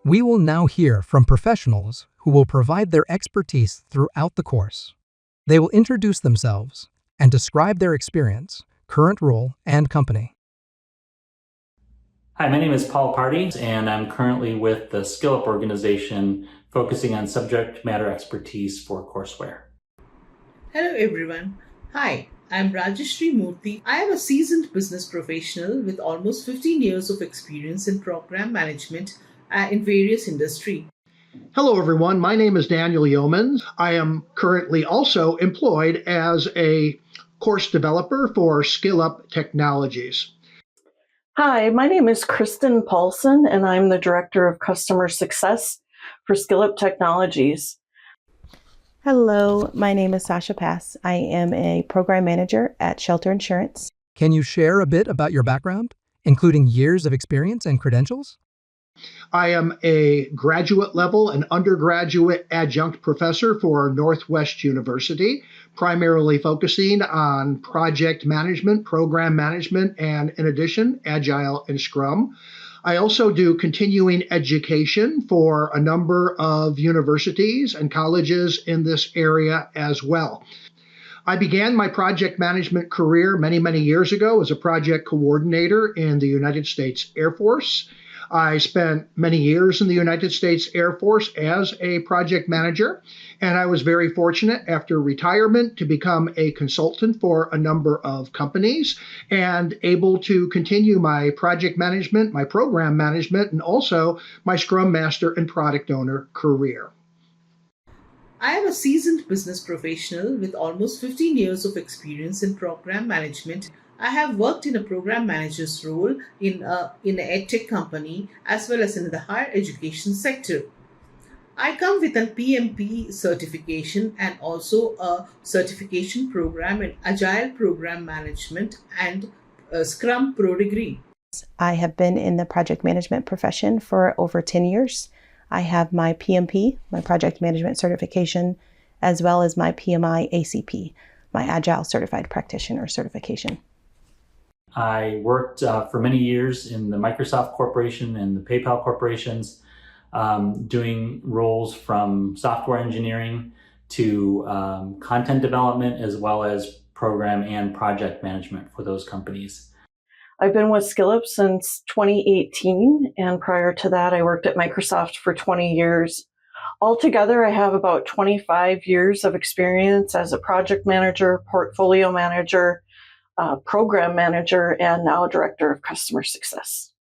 We will now hear from professionals who will provide their expertise throughout the course. They will introduce themselves and describe their experience, current role, and company. Hi, my name is Paul Party, and I'm currently with the SkillUp organization focusing on subject matter expertise for courseware. Hello everyone. Hi, I'm Rajeshri Murthy. I am a seasoned business professional with almost 15 years of experience in program management in various industries. Hello, everyone. My name is Daniel Yeomans. I am currently also employed as a course developer for SkillUp Technologies. Hi, my name is Kristen Paulson, and I'm the Director of Customer Success for SkillUp Technologies. Hello, my name is Sasha Pass. I am a program manager at Shelter Insurance. Can you share a bit about your background, including years of experience and credentials? I am a graduate level and undergraduate adjunct professor for Northwest University, primarily focusing on project management, program management, and in addition, Agile and Scrum. I also do continuing education for a number of universities and colleges in this area as well. I began my project management career many years ago as a project coordinator in the United States Air Force. I spent many years in the United States Air Force as a project manager, and I was very fortunate after retirement to become a consultant for a number of companies and able to continue my project management, my program management, and also my Scrum Master and Product Owner career. I am a seasoned business professional with almost 15 years of experience in program management. I have worked in a program manager's role in an edtech company as well as in the higher education sector. I come with an PMP certification and also a certification program in Agile Program Management and a Scrum Pro degree. I have been in the project management profession for over 10 years. I have my PMP, my project management certification, as well as my PMI ACP, my Agile Certified Practitioner certification. I worked for many years in the Microsoft Corporation and the PayPal corporations, doing roles from software engineering to content development, as well as program and project management for those companies. I've been with SkillUp since 2018, and prior to that, I worked at Microsoft for 20 years. Altogether, I have about 25 years of experience as a project manager, portfolio manager, program manager, and now director of customer success.